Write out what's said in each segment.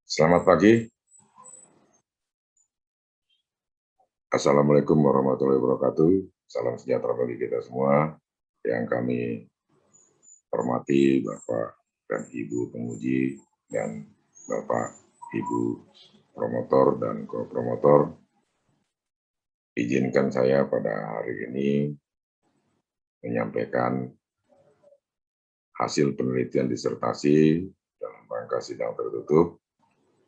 Selamat pagi. Assalamualaikum warahmatullahi wabarakatuh. Salam sejahtera bagi kita semua. Yang kami hormati Bapak dan Ibu penguji dan Bapak Ibu promotor dan kopromotor. Izinkan saya pada hari ini menyampaikan hasil penelitian disertasi dalam rangka sidang tertutup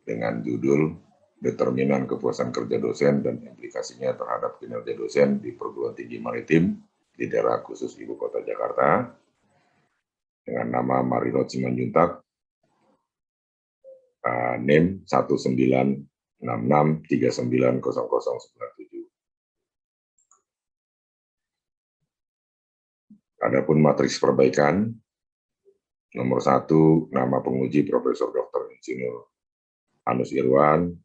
dengan judul Determinan Kepuasan Kerja Dosen dan Implikasinya Terhadap Kinerja Dosen di Perguruan Tinggi Maritim di Daerah Khusus Ibu Kota Jakarta dengan nama Marinot Simanjuntak, NIM 1966390097. Adapun matriks perbaikan, nomor 1, nama penguji Profesor Dr. Insinyur Anus Irwan,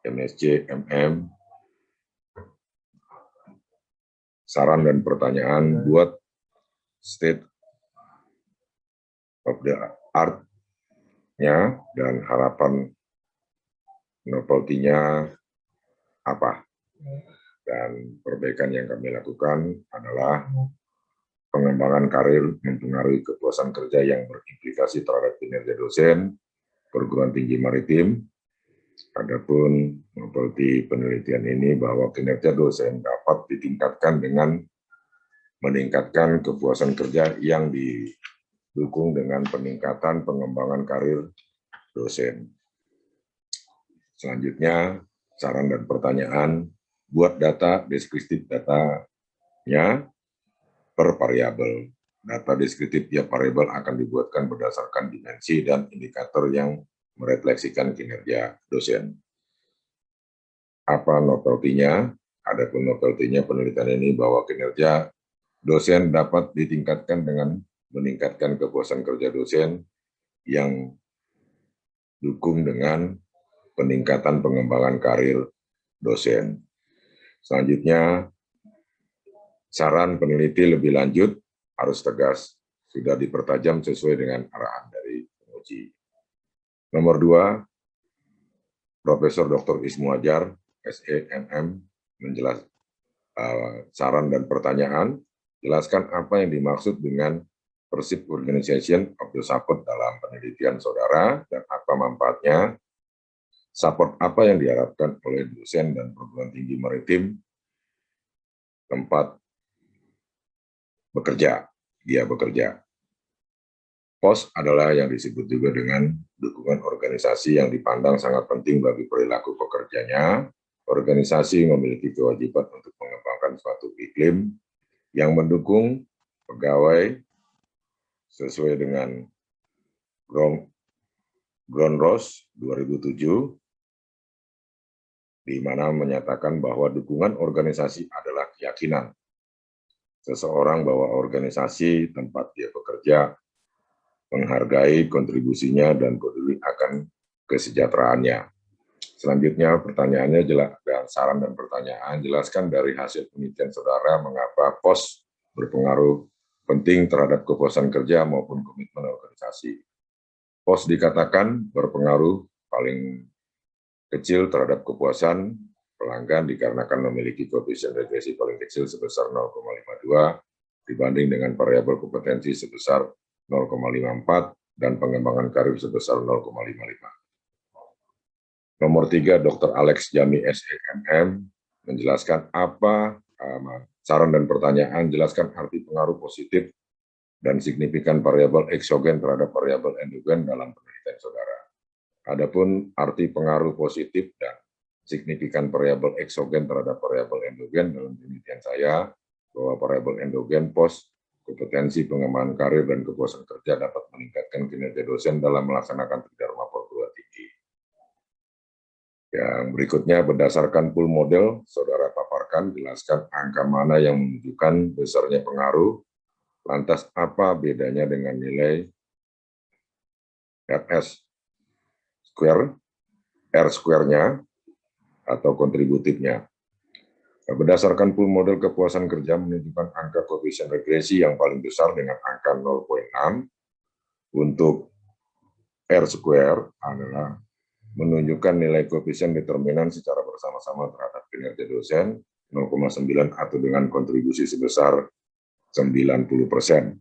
MSc, MM. Saran dan pertanyaan buat state of the art-nya dan harapan novelty-nya apa. Dan perbaikan yang kami lakukan adalah pengembangan karir mempengaruhi kepuasan kerja yang berimplikasi terhadap kinerja dosen perguruan tinggi maritim. Adapun novelty penelitian ini bahwa kinerja dosen dapat ditingkatkan dengan meningkatkan kepuasan kerja yang didukung dengan peningkatan pengembangan karir dosen. Selanjutnya, saran dan pertanyaan buat data deskriptif datanya per variabel. Data deskriptif tiap variabel akan dibuatkan berdasarkan dimensi dan indikator yang merefleksikan kinerja dosen. Apa novelty-nya? Adapun novelty-nya penelitian ini bahwa kinerja dosen dapat ditingkatkan dengan meningkatkan kepuasan kerja dosen yang dukung dengan peningkatan pengembangan karir dosen. Selanjutnya, saran peneliti lebih lanjut harus tegas, sudah dipertajam sesuai dengan arahan dari penguji. Nomor 2, Profesor Dr. Ismu Adjar, SEMM, menjelaskan saran dan pertanyaan, jelaskan apa yang dimaksud dengan perceived organization of the support dalam penelitian saudara dan apa manfaatnya, support apa yang diharapkan oleh dosen dan perguruan tinggi maritim tempat bekerja, dia bekerja. POS adalah yang disebut juga dengan dukungan organisasi yang dipandang sangat penting bagi perilaku pekerjanya. Organisasi memiliki kewajiban untuk mengembangkan suatu iklim yang mendukung pegawai sesuai dengan Groundrules 2007, di mana menyatakan bahwa dukungan organisasi adalah keyakinan seseorang bahwa organisasi tempat dia bekerja menghargai kontribusinya dan peduli akan kesejahteraannya. Selanjutnya pertanyaannya dan saran dan pertanyaan, jelaskan dari hasil penelitian saudara mengapa POS berpengaruh penting terhadap kepuasan kerja maupun komitmen organisasi. POS dikatakan berpengaruh paling kecil terhadap kepuasan pelanggan dikarenakan memiliki koefisien regresi paling kecil sebesar 0,52 dibanding dengan variabel kompetensi sebesar 0,54 dan pengembangan karir sebesar 0,55. Nomor 3, Dr. Alex Jami, SEMM, menjelaskan apa saran dan pertanyaan, jelaskan arti pengaruh positif dan signifikan variabel eksogen terhadap variabel endogen dalam penelitian saudara. Adapun arti pengaruh positif dan signifikan variabel eksogen terhadap variabel endogen dalam penelitian saya, bahwa variabel endogen POS kompetensi pengembangan karir dan kepuasan kerja dapat meningkatkan kinerja dosen dalam melaksanakan tridharma perguruan tinggi. Yang berikutnya, berdasarkan pool model, saudara paparkan, jelaskan angka mana yang menunjukkan besarnya pengaruh, lantas apa bedanya dengan nilai RS square, R square-nya, atau kontributifnya. Berdasarkan pool model kepuasan kerja menunjukkan angka koefisien regresi yang paling besar dengan angka 0,6. Untuk R square adalah menunjukkan nilai koefisien determinan secara bersama-sama terhadap kinerja dosen 0,9 atau dengan kontribusi sebesar 90%.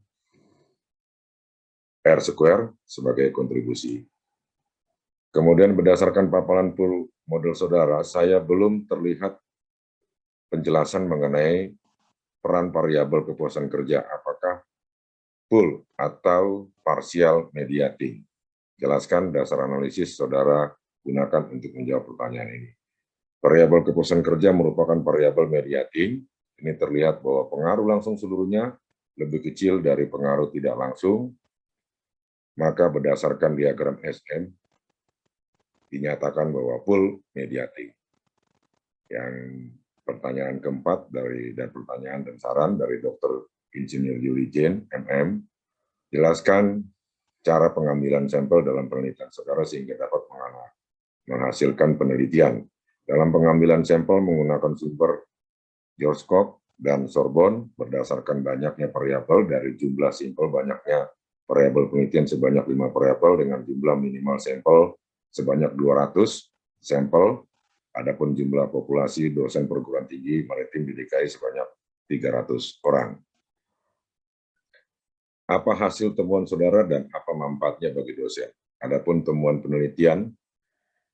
R square sebagai kontribusi. Kemudian berdasarkan paparan pool model saudara, saya belum terlihat penjelasan mengenai peran variabel kepuasan kerja, apakah full atau partial mediating. Jelaskan dasar analisis saudara gunakan untuk menjawab pertanyaan ini. Variabel kepuasan kerja merupakan variabel mediating. Ini terlihat bahwa pengaruh langsung seluruhnya lebih kecil dari pengaruh tidak langsung. Maka berdasarkan diagram SM, dinyatakan bahwa full mediating. Yang pertanyaan keempat dan pertanyaan dan saran dari Dr. Insinyur Yuli Jane, MM, jelaskan cara pengambilan sampel dalam penelitian saudara sehingga dapat menghasilkan penelitian. Dalam pengambilan sampel menggunakan sumber George Koch dan Sorbonne berdasarkan banyaknya variabel dari jumlah sampel banyaknya variabel penelitian sebanyak 5 variabel dengan jumlah minimal sampel sebanyak 200 sampel. Adapun jumlah populasi dosen perguruan tinggi maritim di DKI sebanyak 300 orang. Apa hasil temuan saudara dan apa manfaatnya bagi dosen? Adapun temuan penelitian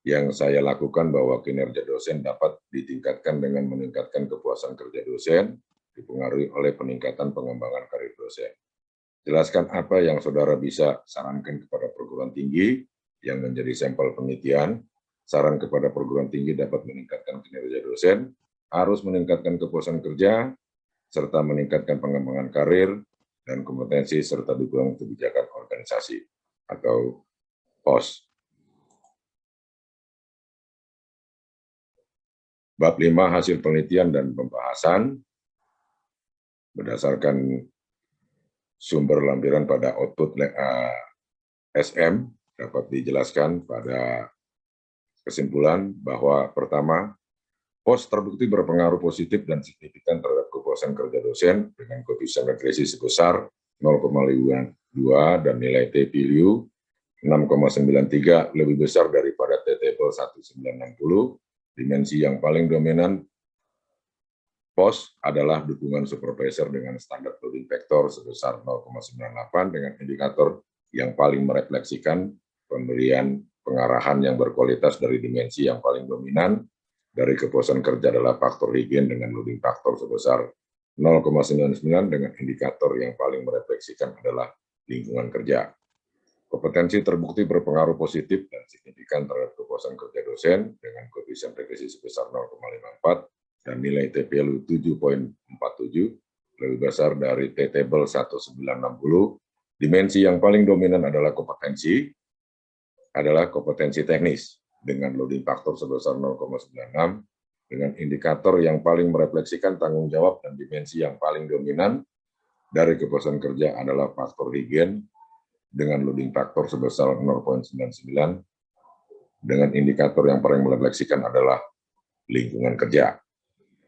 yang saya lakukan bahwa kinerja dosen dapat ditingkatkan dengan meningkatkan kepuasan kerja dosen, dipengaruhi oleh peningkatan pengembangan karir dosen. Jelaskan apa yang saudara bisa sarankan kepada perguruan tinggi yang menjadi sampel penelitian. Saran kepada perguruan tinggi dapat meningkatkan kinerja dosen, harus meningkatkan kepuasan kerja, serta meningkatkan pengembangan karir dan kompetensi serta dukungan kebijakan organisasi atau POS. Bab 5 hasil penelitian dan pembahasan berdasarkan sumber lampiran pada output SM dapat dijelaskan pada kesimpulan bahwa pertama, POS terbukti berpengaruh positif dan signifikan terhadap kepuasan kerja dosen dengan koefisien regresi sebesar 0,52 dan nilai T-value 6,93 lebih besar daripada T-table 1960. Dimensi yang paling dominan POS adalah dukungan supervisor dengan standar loading factor sebesar 0,98 dengan indikator yang paling merefleksikan pemberian pengarahan yang berkualitas dari dimensi yang paling dominan dari kepuasan kerja adalah faktor higien dengan loading faktor sebesar 0,99 dengan indikator yang paling merefleksikan adalah lingkungan kerja. Kompetensi terbukti berpengaruh positif dan signifikan terhadap kepuasan kerja dosen dengan koefisien regresi sebesar 0,54 dan nilai T-value 7,47 lebih besar dari T-table 1960. Dimensi yang paling dominan adalah kompetensi teknis dengan loading faktor sebesar 0,96 dengan indikator yang paling merefleksikan tanggung jawab dan dimensi yang paling dominan dari kepuasan kerja adalah faktor higien dengan loading faktor sebesar 0,99 dengan indikator yang paling merefleksikan adalah lingkungan kerja.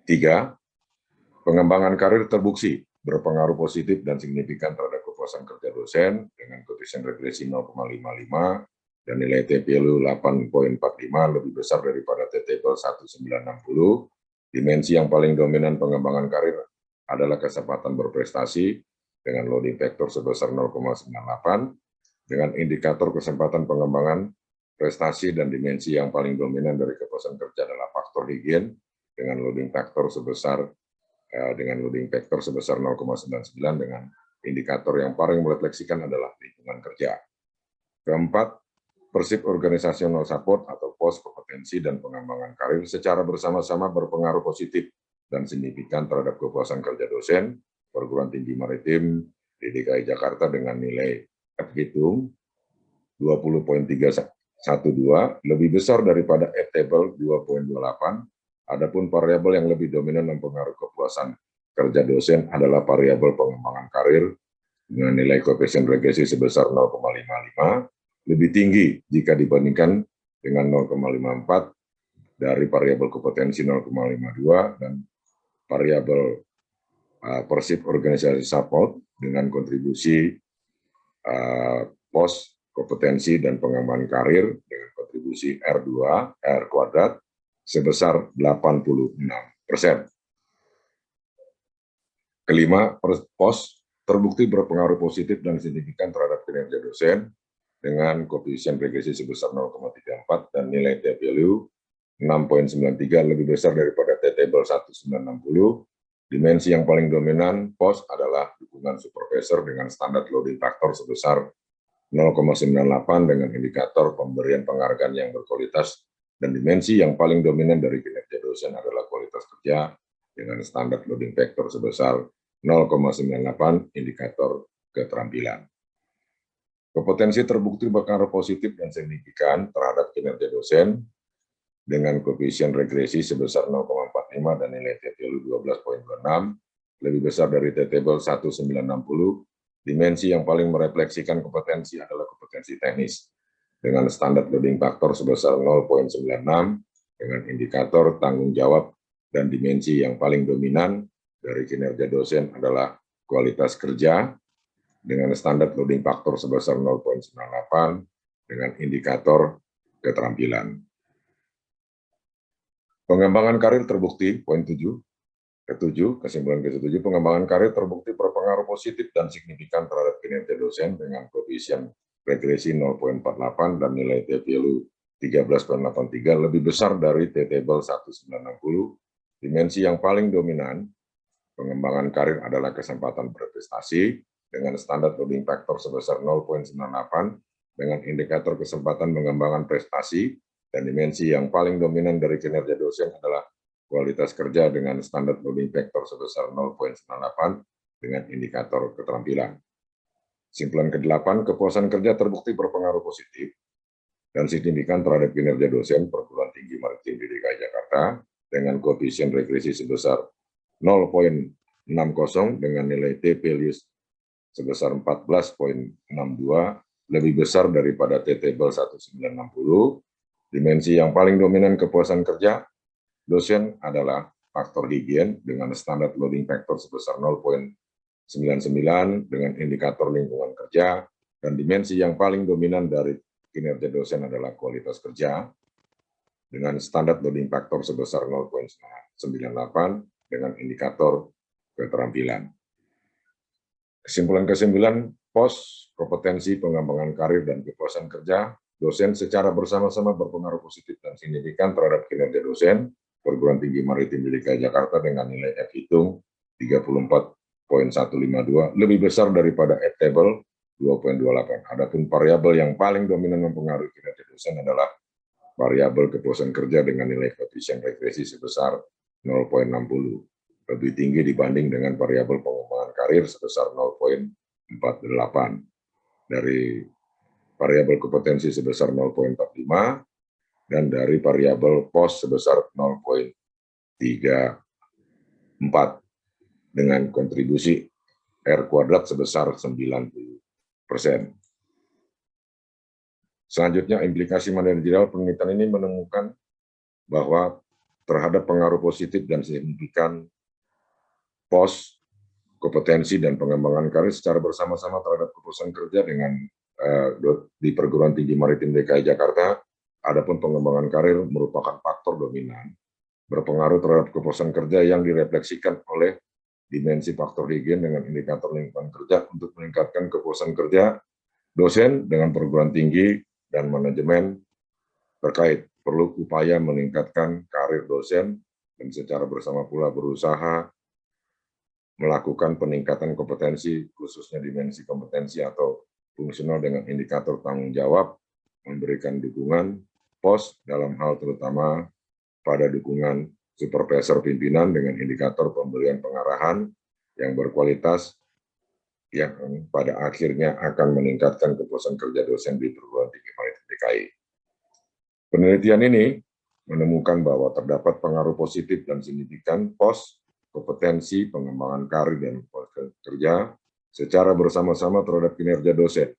3. Pengembangan karir terbukti berpengaruh positif dan signifikan terhadap kepuasan kerja dosen dengan koefisien regresi 0,55 dan nilai T-value 8,45 lebih besar daripada T-table 1960. Dimensi yang paling dominan pengembangan karir adalah kesempatan berprestasi dengan loading factor sebesar 0,98 dengan indikator kesempatan pengembangan prestasi dan dimensi yang paling dominan dari kepuasan kerja adalah faktor higien dengan loading factor sebesar 0,99 dengan indikator yang paling merefleksikan adalah lingkungan kerja. Keempat, Persib Organizational Support atau POS kompetensi dan pengembangan karir secara bersama-sama berpengaruh positif dan signifikan terhadap kepuasan kerja dosen perguruan tinggi maritim di DKI Jakarta dengan nilai F-hitung 20,312 lebih besar daripada F-table 2,28. Adapun variabel yang lebih dominan mempengaruhi kepuasan kerja dosen adalah variabel pengembangan karir dengan nilai koefisien regresi sebesar 0,55 lebih tinggi jika dibandingkan dengan 0,54 dari variabel kompetensi 0,52 dan variabel Persib Organisasi Support dengan kontribusi POS kompetensi dan pengembangan karir dengan kontribusi kontribusi R kuadrat sebesar 86%. Kelima, POS terbukti berpengaruh positif dan signifikan terhadap kinerja dosen dengan koefisien regresi sebesar 0,34 dan nilai t-value 6,93 lebih besar daripada t-table 1960. Dimensi yang paling dominan POS adalah dukungan supervisor dengan standar loading factor sebesar 0,98 dengan indikator pemberian penghargaan yang berkualitas, dan dimensi yang paling dominan dari kinerja dosen adalah kualitas kerja dengan standar loading factor sebesar 0,98 indikator keterampilan. Kompetensi terbukti berpengaruh positif dan signifikan terhadap kinerja dosen dengan koefisien regresi sebesar 0,45 dan nilai t-value 12,26 lebih besar dari t-table 1960. Dimensi yang paling merefleksikan kompetensi adalah kompetensi teknis dengan standar loading factor sebesar 0,96 dengan indikator tanggung jawab, dan dimensi yang paling dominan dari kinerja dosen adalah kualitas kerja dengan standar loading factor sebesar 0,98 dengan indikator keterampilan. Pengembangan karir terbukti, poin 7. Kesimpulan ke-7, pengembangan karir terbukti berpengaruh positif dan signifikan terhadap kinerja dosen dengan koefisien regresi 0,48 dan nilai t-value 13,83 lebih besar dari t-table 1960. Dimensi yang paling dominan pengembangan karir adalah kesempatan berprestasi dengan standar loading factor sebesar 0,98 dengan indikator kesempatan pengembangan prestasi, dan dimensi yang paling dominan dari kinerja dosen adalah kualitas kerja dengan standar loading factor sebesar 0,98 dengan indikator keterampilan. Kesimpulan ke-8, kepuasan kerja terbukti berpengaruh positif dan signifikan terhadap kinerja dosen perguruan tinggi maritim di DKI Jakarta dengan koefisien regresi sebesar 0,60 dengan nilai t-values sebesar 14,62 lebih besar daripada t-table 1960. Dimensi yang paling dominan kepuasan kerja dosen adalah faktor higien dengan standar loading factor sebesar 0,99 dengan indikator lingkungan kerja, dan dimensi yang paling dominan dari kinerja dosen adalah kualitas kerja dengan standar loading factor sebesar 0,98 dengan indikator keterampilan. Kesimpulan ke-9, POS, kompetensi pengembangan karir dan kepuasan kerja dosen secara bersama-sama berpengaruh positif dan signifikan terhadap kinerja dosen perguruan tinggi maritim di DKI Jakarta dengan nilai F hitung 34,152 lebih besar daripada F table 2,28. Adapun variabel yang paling dominan mempengaruhi kinerja dosen adalah variabel kepuasan kerja dengan nilai koefisien regresi sebesar 0,60, lebih tinggi dibanding dengan variabel pengembangan karir sebesar 0,48. Dari variabel kompetensi sebesar 0,45 dan dari variabel POS sebesar 0,34 dengan kontribusi R kuadrat sebesar 90%. Selanjutnya, implikasi manajerial penelitian ini menemukan bahwa terhadap pengaruh positif dan signifikan POS, kompetensi dan pengembangan karir secara bersama-sama terhadap kepuasan kerja dengan di perguruan tinggi maritim DKI Jakarta. Adapun pengembangan karir merupakan faktor dominan berpengaruh terhadap kepuasan kerja yang direfleksikan oleh dimensi faktor higien dengan indikator lingkungan kerja untuk meningkatkan kepuasan kerja dosen dengan perguruan tinggi dan manajemen terkait. Perlu upaya meningkatkan karir dosen dan secara bersama pula berusaha melakukan peningkatan kompetensi khususnya dimensi kompetensi atau fungsional dengan indikator tanggung jawab, memberikan dukungan POS dalam hal terutama pada dukungan supervisor pimpinan dengan indikator pemberian pengarahan yang berkualitas yang pada akhirnya akan meningkatkan kepuasan kerja dosen di perguruan tinggi maritim DKI. Penelitian ini menemukan bahwa terdapat pengaruh positif dan signifikan POS, kompetensi, pengembangan karir dan kepuasan kerja secara bersama-sama terhadap kinerja dosen.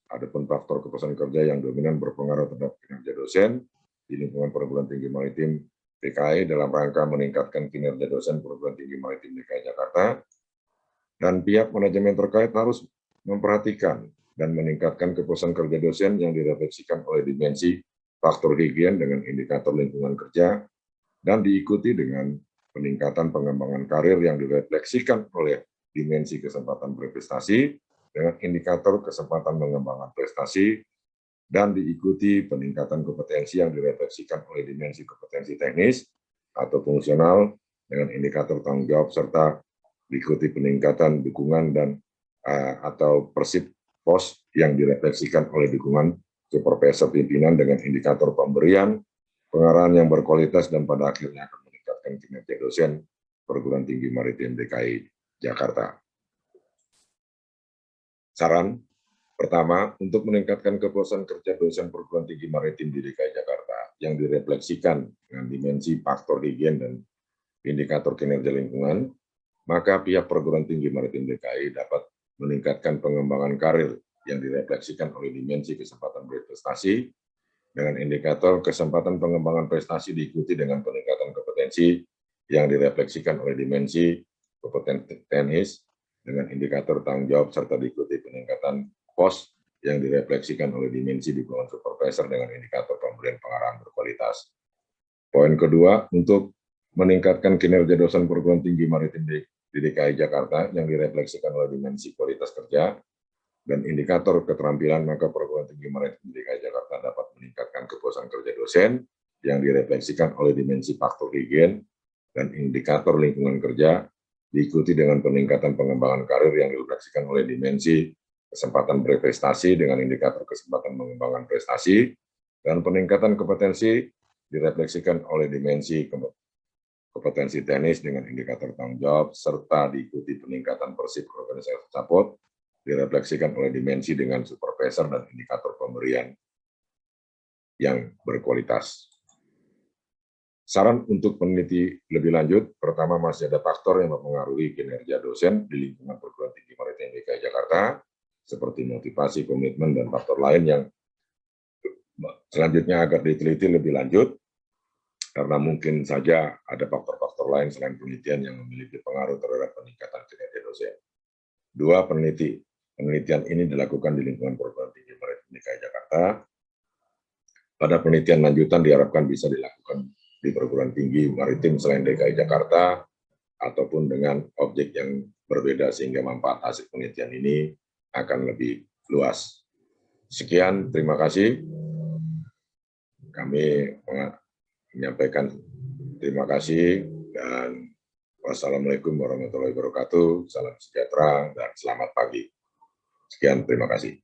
Adapun faktor kepuasan kerja yang dominan berpengaruh terhadap kinerja dosen di lingkungan perguruan tinggi maritim DKI dalam rangka meningkatkan kinerja dosen perguruan tinggi maritim DKI Jakarta, dan pihak manajemen terkait harus memperhatikan dan meningkatkan kepuasan kerja dosen yang direfleksikan oleh dimensi faktor higien dengan indikator lingkungan kerja, dan diikuti dengan peningkatan pengembangan karir yang direfleksikan oleh dimensi kesempatan berprestasi dengan indikator kesempatan mengembangkan prestasi, dan diikuti peningkatan kompetensi yang direfleksikan oleh dimensi kompetensi teknis atau fungsional dengan indikator tanggung jawab, serta diikuti peningkatan dukungan dan atau persib pos yang direfleksikan oleh dukungan supervisor pimpinan dengan indikator pemberian pengarahan yang berkualitas dan pada akhirnya akan meningkatkan kinerja dosen perguruan tinggi maritim DKI Jakarta. Saran pertama, untuk meningkatkan kepuasan kerja dosen perguruan tinggi maritim di DKI Jakarta yang direfleksikan dengan dimensi faktor higien dan indikator kinerja lingkungan, maka pihak perguruan tinggi maritim DKI dapat meningkatkan pengembangan karir yang direfleksikan oleh dimensi kesempatan berprestasi dengan indikator kesempatan pengembangan prestasi diikuti dengan peningkatan kompetensi yang direfleksikan oleh dimensi kompetensi teknis dengan indikator tanggung jawab, serta diikuti peningkatan pos yang direfleksikan oleh dimensi dukungan supervisor dengan indikator pemberian pengarahan berkualitas. Poin kedua, untuk meningkatkan kinerja dosen perguruan tinggi maritim di DKI Jakarta yang direfleksikan oleh dimensi kualitas kerja dan indikator keterampilan, maka perguruan tinggi maritim DKI Jakarta dapat meningkatkan kepuasan kerja dosen yang direfleksikan oleh dimensi faktor higien dan indikator lingkungan kerja, diikuti dengan peningkatan pengembangan karir yang direfleksikan oleh dimensi kesempatan berprestasi dengan indikator kesempatan mengembangkan prestasi, dan peningkatan kompetensi direfleksikan oleh dimensi kompetensi teknis dengan indikator tanggung jawab, serta diikuti peningkatan persib organisasi support direfleksikan oleh dimensi dengan supervisor dan indikator pemberian yang berkualitas. Saran untuk peneliti lebih lanjut, pertama, masih ada faktor yang mempengaruhi kinerja dosen di lingkungan perguruan tinggi maritim DKI Jakarta, seperti motivasi, komitmen, dan faktor lain yang selanjutnya agar diteliti lebih lanjut, karena mungkin saja ada faktor-faktor lain selain penelitian yang memiliki pengaruh terhadap peningkatan kinerja dosen. Dua, penelitian ini dilakukan di lingkungan perguruan tinggi maritim DKI Jakarta. Pada penelitian lanjutan diharapkan bisa dilakukan di perguruan tinggi maritim selain DKI Jakarta, ataupun dengan objek yang berbeda sehingga manfaat hasil penelitian ini akan lebih luas. Sekian, terima kasih. Kami menyampaikan terima kasih dan wassalamualaikum warahmatullahi wabarakatuh. Salam sejahtera dan selamat pagi. Sekian, terima kasih.